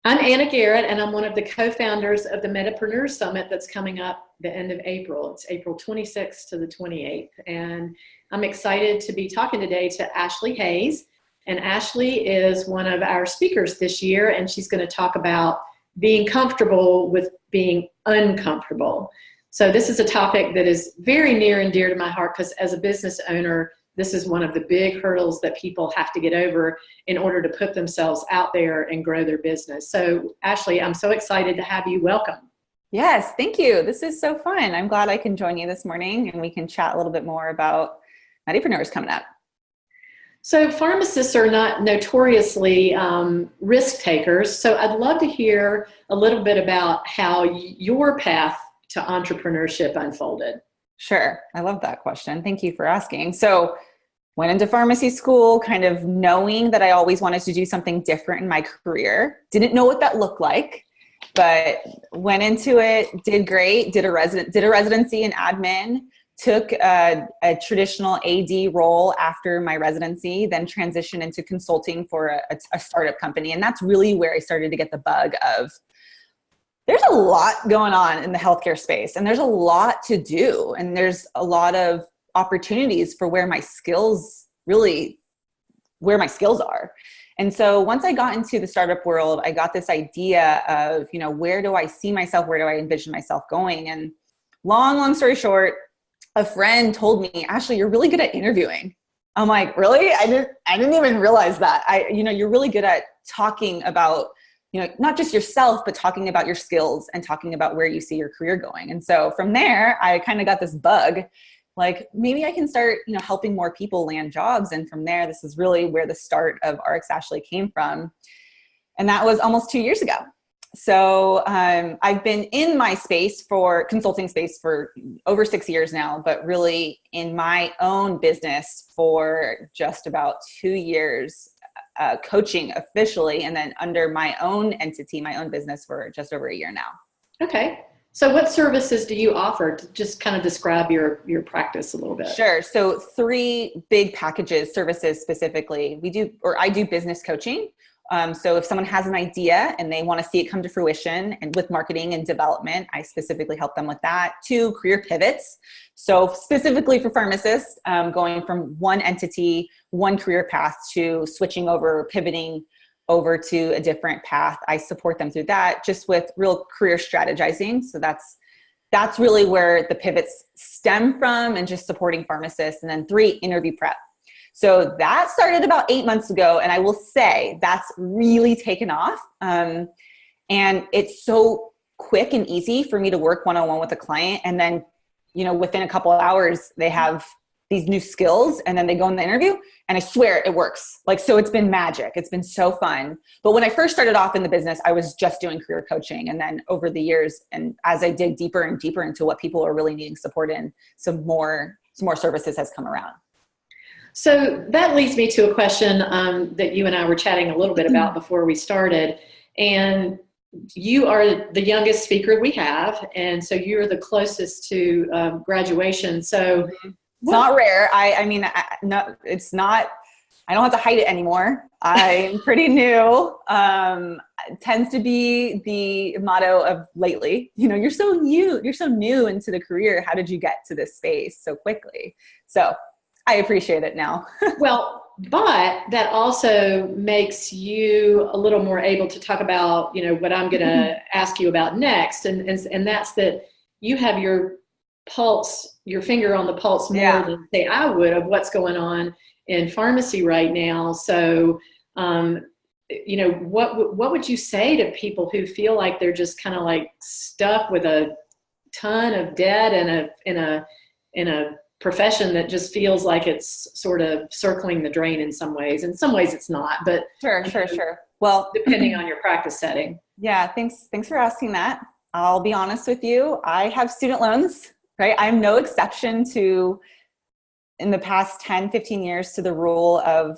I'm Anna Garrett, and I'm one of the co-founders of the Medipreneurs Summit that's coming up the end of April. It's April 26th to the 28th, and I'm excited to be talking today to Ashlee Hayes. And Ashlee is one of our speakers this year, and she's going to talk about being comfortable with being uncomfortable. So this is a topic that is very near and dear to my heart because as a business owner, this is one of the big hurdles that people have to get over in order to put themselves out there and grow their business. So Ashlee, I'm so excited to have you. Welcome. Yes, thank you. This is so fun. I'm glad I can join you this morning and we can chat a little bit more about Medipreneurs coming up. So pharmacists are not notoriously risk takers. So I'd love to hear a little bit about how your path to entrepreneurship unfolded. Sure. I love that question. Thank you for asking. So went into pharmacy school, kind of knowing that I always wanted to do something different in my career. Didn't know what that looked like, but went into it, did great, did a residency in admin, took a traditional AD role after my residency, then transitioned into consulting for a startup company. And that's really where I started to get the bug of, there's a lot going on in the healthcare space and there's a lot to do. And there's a lot of opportunities for where my skills are. And so once I got into the startup world, I got this idea of, where do I see myself? Where do I envision myself going? And long story short, a friend told me, Ashlee, you're really good at interviewing. I'm like, really? I didn't even realize that. You're really good at talking about, not just yourself, but talking about your skills and talking about where you see your career going. And so from there, I kind of got this bug, like maybe I can start, helping more people land jobs. And from there, this is really where the start of RX Ashlee came from. And that was almost 2 years ago. So I've been in my consulting space for over 6 years now, but really in my own business for just about 2 years, coaching officially, and then under my own entity, my own business for just over a year now. Okay. So what services do you offer? To just kind of describe your practice a little bit. Sure. So 3 big packages, services specifically. I do business coaching. So if someone has an idea and they want to see it come to fruition, and with marketing and development, I specifically help them with that. 2, career pivots. So specifically for pharmacists, going from one entity, one career path to switching over, pivoting over to a different path. I support them through that just with real career strategizing. So that's really where the pivots stem from, and just supporting pharmacists. And then 3, interview prep. So that started about 8 months ago. And I will say that's really taken off. And it's so quick and easy for me to work one-on-one with a client. And then, within a couple of hours, they have these new skills and then they go in the interview and I swear it works. So it's been magic. It's been so fun. But when I first started off in the business, I was just doing career coaching. And then over the years, and as I dig deeper and deeper into what people are really needing support in, some more services has come around. So that leads me to a question that you and I were chatting a little bit about before we started. And you are the youngest speaker we have. And so you're the closest to graduation. So it's not rare. No, it's not. I don't have to hide it anymore. I'm pretty new. It tends to be the motto of lately. You're so new. You're so new into the career. How did you get to this space so quickly? So I appreciate it now. Well, but that also makes you a little more able to talk about, what I'm going to ask you about next. And that's that you have your pulse, your finger on the pulse more than say I would of what's going on in pharmacy right now. So, what would you say to people who feel like they're just kind of like stuck with a ton of debt in a profession that just feels like it's sort of circling the drain in some ways. In some ways it's not, but sure. Well, depending on your practice setting. Yeah. Thanks for asking that. I'll be honest with you. I have student loans, right? I'm no exception to, in the past 10, 15 years, to the rule of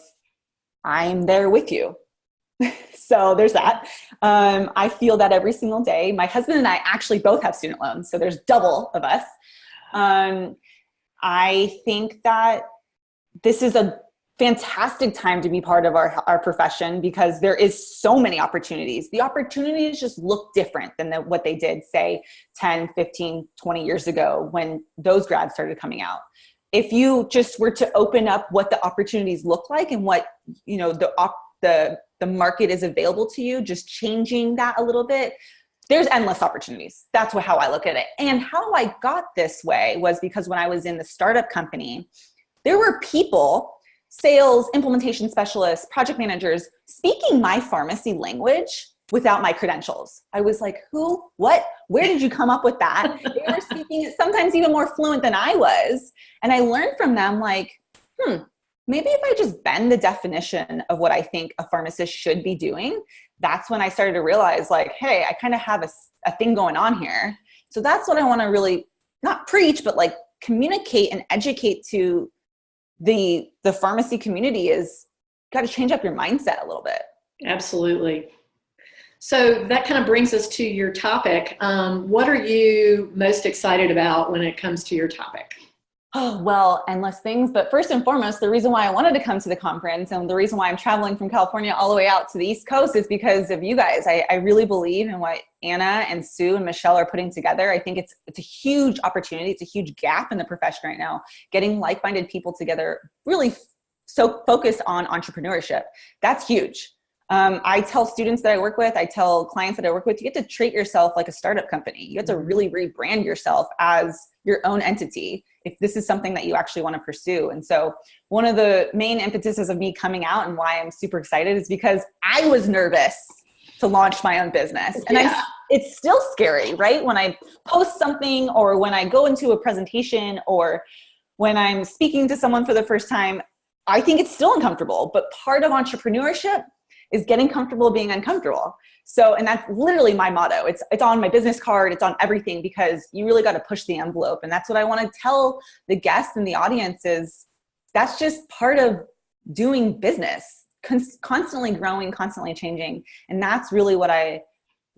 I'm there with you. So there's that. I feel that every single day. My husband and I actually both have student loans. So there's double of us. I think that this is a fantastic time to be part of our profession because there is so many opportunities. The opportunities just look different than what they did, say, 10, 15, 20 years ago when those grads started coming out. If you just were to open up what the opportunities look like and what, you know, the market is available to you, just changing that a little bit, there's endless opportunities. That's how I look at it. And how I got this way was because when I was in the startup company, there were people, sales, implementation specialists, project managers, speaking my pharmacy language without my credentials. I was like, who, what, where did you come up with that? They were speaking it sometimes even more fluent than I was. And I learned from them like, maybe if I just bend the definition of what I think a pharmacist should be doing, that's when I started to realize like, hey, I kind of have a thing going on here. So that's what I want to really not preach, but like communicate and educate to the pharmacy community is got to change up your mindset a little bit. Absolutely. So that kind of brings us to your topic. What are you most excited about when it comes to your topic? Oh, well, endless things. But first and foremost, the reason why I wanted to come to the conference and the reason why I'm traveling from California all the way out to the East Coast is because of you guys. I really believe in what Anna and Sue and Michelle are putting together. I think it's a huge opportunity. It's a huge gap in the profession right now, getting like-minded people together, really so focused on entrepreneurship. That's huge. I tell students that I work with, I tell clients that I work with, you get to treat yourself like a startup company. You get to really rebrand yourself as your own entity if this is something that you actually want to pursue. And so one of the main impetuses of me coming out and why I'm super excited is because I was nervous to launch my own business. And it's still scary, right? When I post something or when I go into a presentation or when I'm speaking to someone for the first time, I think it's still uncomfortable. But part of entrepreneurship is getting comfortable being uncomfortable. So, and that's literally my motto. It's on my business card. It's on everything because you really got to push the envelope. And that's what I want to tell the guests and the audience is that's just part of doing business, constantly growing, constantly changing. And that's really why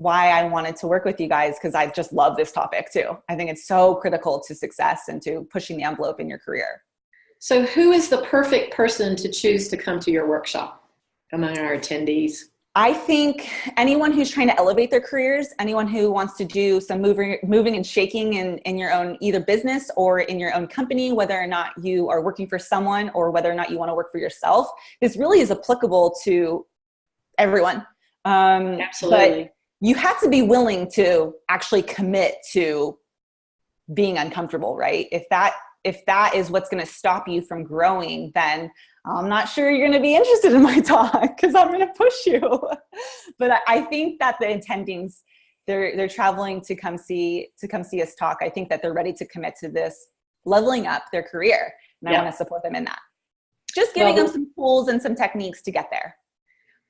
I wanted to work with you guys because I just love this topic too. I think it's so critical to success and to pushing the envelope in your career. So who is the perfect person to choose to come to your workshop among our attendees? I think anyone who's trying to elevate their careers, anyone who wants to do some moving and shaking in your own either business or in your own company, whether or not you are working for someone or whether or not you want to work for yourself, this really is applicable to everyone. Absolutely. But you have to be willing to actually commit to being uncomfortable, right? If that is what's going to stop you from growing, then I'm not sure you're going to be interested in my talk because I'm going to push you. But I think that the attendings, they're traveling to come see us talk. I think that they're ready to commit to this leveling up their career. And I want to support them in that. Just giving them some tools and some techniques to get there.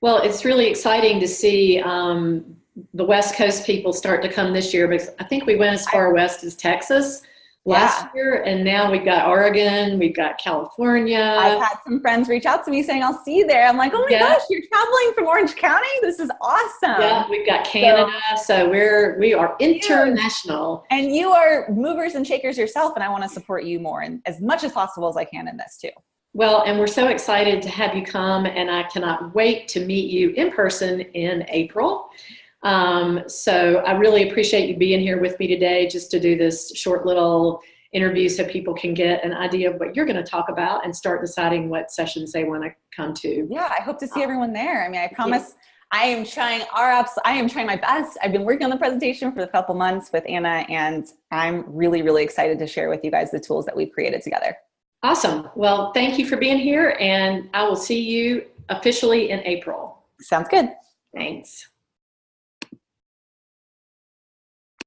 Well, it's really exciting to see the West Coast people start to come this year because I think we went as far west as Texas last year, and now we've got Oregon, we've got California. I've had some friends reach out to me saying, I'll see you there. I'm like, oh my gosh, you're traveling from Orange County? This is awesome. Yeah, we've got Canada, so we are international. And you are movers and shakers yourself, and I want to support you more and as much as possible as I can in this too. Well, and we're so excited to have you come, and I cannot wait to meet you in person in April. So I really appreciate you being here with me today just to do this short little interview so people can get an idea of what you're going to talk about and start deciding what sessions they want to come to. Yeah, I hope to see everyone there. I mean, I promise I am trying my best. I've been working on the presentation for a couple months with Anna, and I'm really, really excited to share with you guys the tools that we've created together. Awesome. Well, thank you for being here, and I will see you officially in April. Sounds good. Thanks.